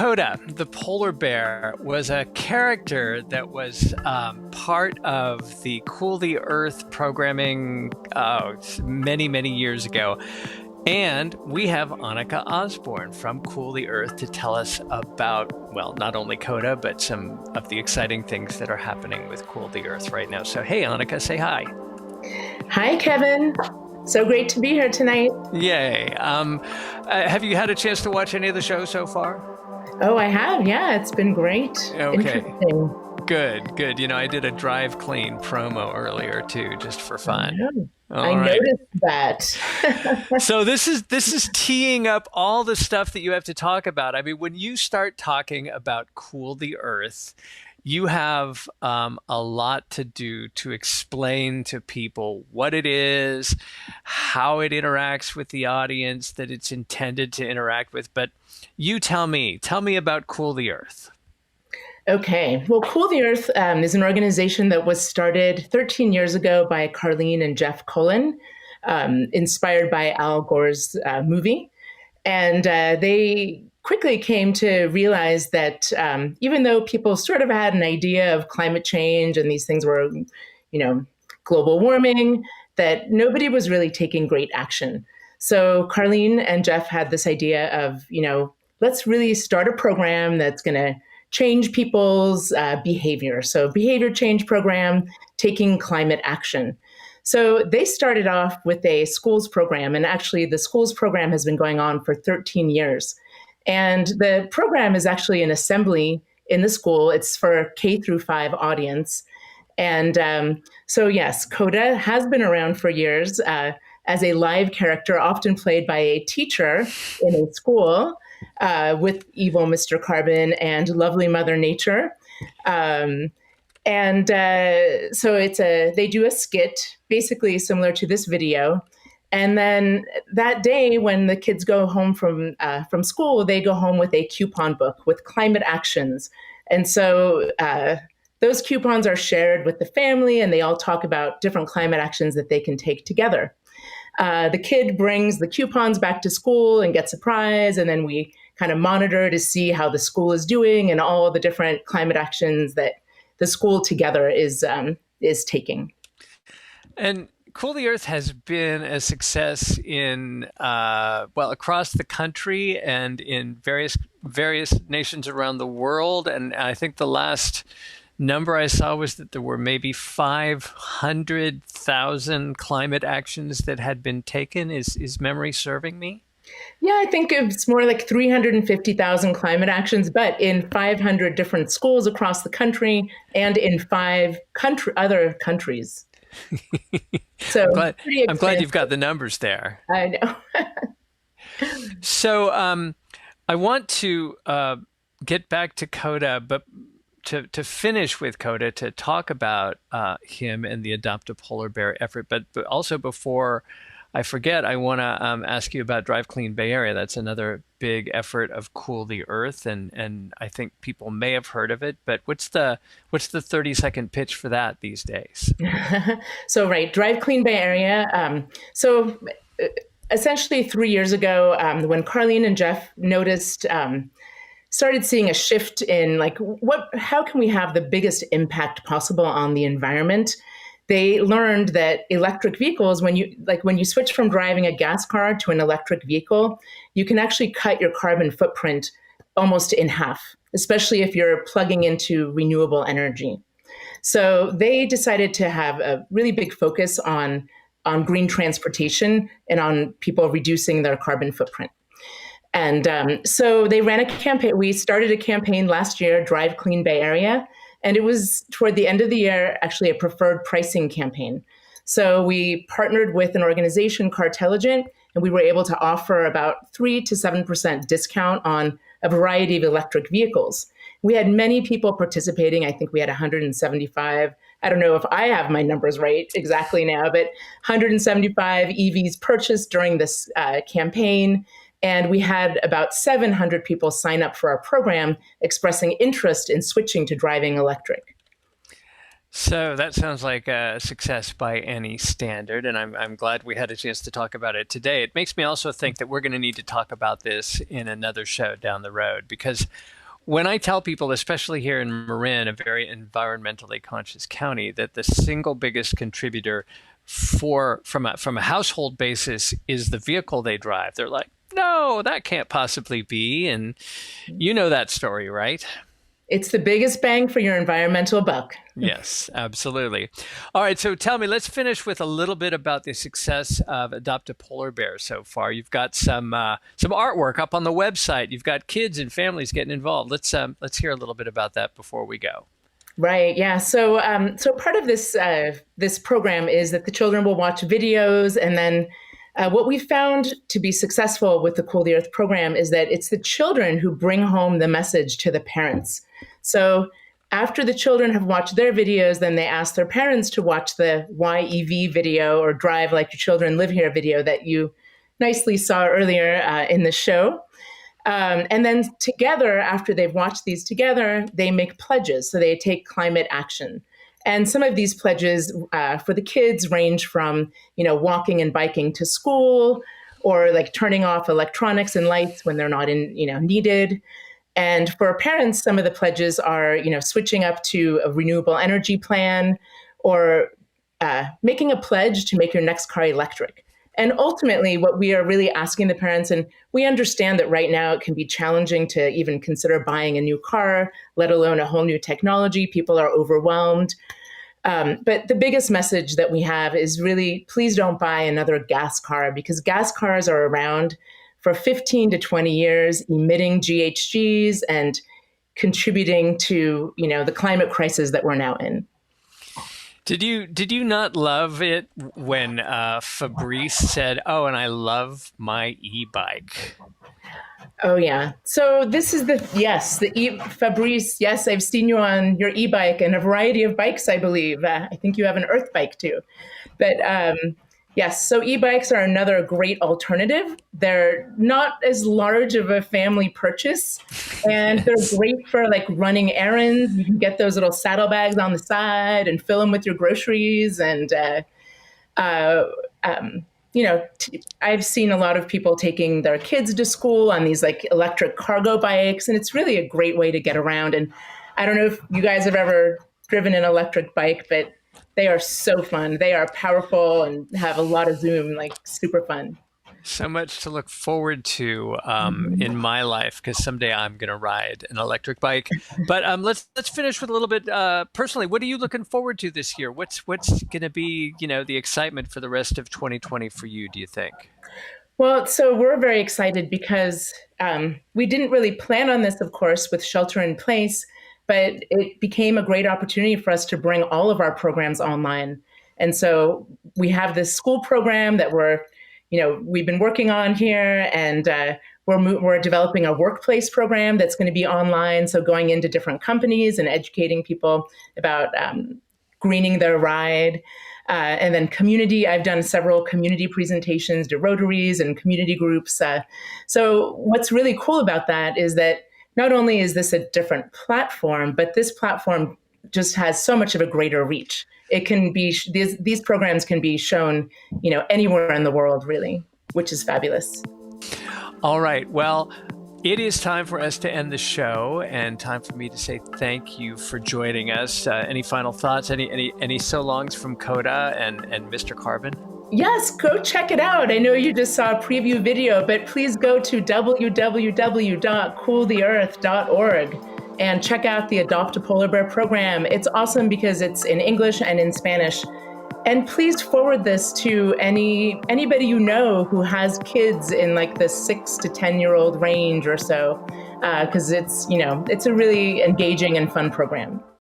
Koda, the polar bear, was a character that was part of the Cool the Earth programming many, many years ago. And we have Annika Osborn from Cool the Earth to tell us about, well, not only Koda, but some of the exciting things that are happening with Cool the Earth right now. So, hey, Annika, say hi. Hi, Kevin. So great to be here tonight. Yay. Have you had a chance to watch any of the show so far? Oh, I have. Yeah, it's been great. Okay. Interesting. Good. You know, I did a drive clean promo earlier too, just for fun. I noticed that. So this is teeing up all the stuff that you have to talk about. I mean, when you start talking about Cool the Earth, you have a lot to do to explain to people what it is, how it interacts with the audience that it's intended to interact with. But you tell me about Cool the Earth. Okay. Well, Cool the Earth is an organization that was started 13 years ago by Carlene and Jeff Cullen, inspired by Al Gore's movie. And they quickly came to realize that even though people sort of had an idea of climate change and these things were, global warming, that nobody was really taking great action. So Carlene and Jeff had this idea of, let's really start a program that's going to change people's behavior. So behavior change program, taking climate action. So they started off with a schools program, and actually the schools program has been going on for 13 years. And the program is actually an assembly in the school. It's for K through 5 audience. And so yes, Koda has been around for years as a live character, often played by a teacher in a school with evil Mr. Carbon and lovely Mother Nature. So they do a skit, basically similar to this video. And then that day, when the kids go home from school, they go home with a coupon book with climate actions. And so those coupons are shared with the family, and they all talk about different climate actions that they can take together. The kid brings the coupons back to school and gets a prize, and then we kind of monitor to see how the school is doing and all the different climate actions that the school together is taking. And Cool the Earth has been a success in across the country and in various nations around the world. And I think the last number I saw was that there were maybe 500,000 climate actions that had been taken. Is memory serving me? Yeah, I think it's more like 350,000 climate actions, but in 500 different schools across the country and in 5 other countries. So I'm glad you've got the numbers there. I know. So I want to get back to Koda, but to finish with Koda, to talk about him and the Adopt a Polar Bear effort. But also before I forget, I want to ask you about Drive Clean Bay Area. That's another big effort of Cool the Earth, and I think people may have heard of it. But what's the 30-second pitch for that these days? So right, Drive Clean Bay Area. So essentially 3 years ago, when Carlene and Jeff started seeing a shift in how can we have the biggest impact possible on the environment. They learned that electric vehicles, when you switch from driving a gas car to an electric vehicle, you can actually cut your carbon footprint almost in half, especially if you're plugging into renewable energy. So they decided to have a really big focus on green transportation and on people reducing their carbon footprint. And so they ran a campaign. We started a campaign last year, Drive Clean Bay Area. And it was toward the end of the year, actually a preferred pricing campaign. So we partnered with an organization, Cartelligent, and we were able to offer about 3 to 7% discount on a variety of electric vehicles. We had many people participating. I think we had 175. I don't know if I have my numbers right exactly now, but 175 EVs purchased during this campaign. And we had about 700 people sign up for our program expressing interest in switching to driving electric. So that sounds like a success by any standard, and I'm glad we had a chance to talk about it today. It makes me also think that we're going to need to talk about this in another show down the road because when I tell people, especially here in Marin, a very environmentally conscious county, that the single biggest contributor from a household basis is the vehicle they drive, they're like, "No, that can't possibly be." And you know that story, right? It's the biggest bang for your environmental buck. Yes, absolutely. All right, so tell me, let's finish with a little bit about the success of Adopt a Polar Bear so far. You've got some artwork up on the website. You've got kids and families getting involved. Let's hear a little bit about that before we go. Right. Yeah. So part of this program is that the children will watch videos, and then what we found to be successful with the Cool the Earth program is that it's the children who bring home the message to the parents. So after the children have watched their videos, then they ask their parents to watch the YEV video or Drive Like Your Children Live Here video that you nicely saw earlier in the show. And then together, after they've watched these together, they make pledges. So they take climate action. And some of these pledges for the kids range from, walking and biking to school, or like turning off electronics and lights when they're not needed. And for parents, some of the pledges are, switching up to a renewable energy plan, or making a pledge to make your next car electric. And ultimately, what we are really asking the parents, and we understand that right now it can be challenging to even consider buying a new car, let alone a whole new technology. People are overwhelmed. But the biggest message that we have is really, please don't buy another gas car, because gas cars are around for 15 to 20 years, emitting GHGs and contributing to, the climate crisis that we're now in. Did you not love it when Fabrice said, "Oh, and I love my e-bike"? Oh yeah. So this is Fabrice. Yes, I've seen you on your e-bike and a variety of bikes, I believe. I think you have an Earth bike too. But yes, so e-bikes are another great alternative. They're not as large of a family purchase, and they're Yes. great for like running errands. You can get those little saddlebags on the side and fill them with your groceries. And uh, I've seen a lot of people taking their kids to school on these like electric cargo bikes, and it's really a great way to get around. And I don't know if you guys have ever driven an electric bike, but they are so fun. They are powerful and have a lot of zoom, like super fun. So much to look forward to in my life because someday I'm going to ride an electric bike. But let's finish with a little bit personally. What are you looking forward to this year? What's going to be the excitement for the rest of 2020 for you? Do you think? Well, so we're very excited because we didn't really plan on this, of course, with shelter in place, but it became a great opportunity for us to bring all of our programs online. And so we have this school program that we've been working on here, and we're developing a workplace program that's going to be online. So going into different companies and educating people about greening their ride. And then community, I've done several community presentations to Rotaries and community groups. So what's really cool about that is that not only is this a different platform, but this platform just has so much of a greater reach. It can be these programs can be shown, anywhere in the world, really, which is fabulous. All right. Well, it is time for us to end the show, and time for me to say thank you for joining us. Any final thoughts? Any so longs from Koda and Mr. Carbon? Yes, go check it out. I know you just saw a preview video, but please go to www.cooltheearth.org and check out the Adopt a Polar Bear program. It's awesome because it's in English and in Spanish. And please forward this to anybody you know who has kids in like the 6 to 10-year-old range or so, because it's a really engaging and fun program.